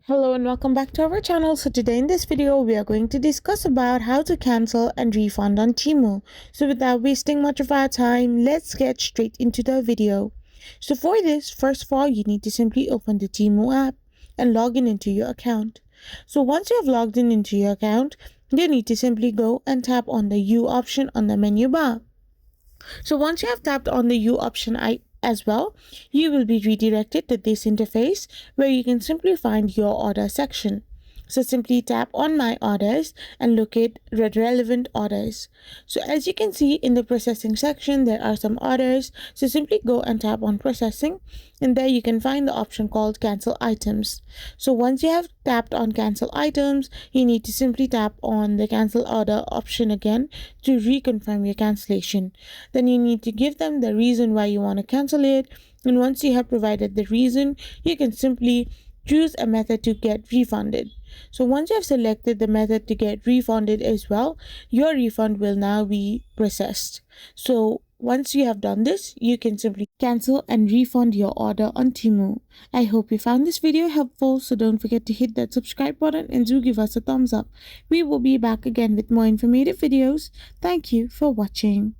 Hello and welcome back to our channel. So today in this video we are going to discuss about how to cancel and refund on Temu. So without wasting much of our time, let's get straight into the video. So for this, first of all, you need to simply open the Temu app and log in into your account. So once you have logged in into your account, you need to simply go and tap on the U option on the menu bar. So once you have tapped on the U option as well, you will be redirected to this interface where you can simply find your order section. So simply tap on my orders and locate relevant orders. So as you can see in the processing section, there are some orders. So simply go and tap on processing, and there you can find the option called cancel items. So once you have tapped on cancel items, you need to simply tap on the cancel order option again to reconfirm your cancellation. Then you need to give them the reason why you want to cancel it. And once you have provided the reason, you can simply choose a method to get refunded. So once you have selected the method to get refunded as well, your refund will now be processed. So once you have done this, you can simply cancel and refund your order on Temu. I hope you found this video helpful, so don't forget to hit that subscribe button and do give us a thumbs up. We will be back again with more informative videos. Thank you for watching.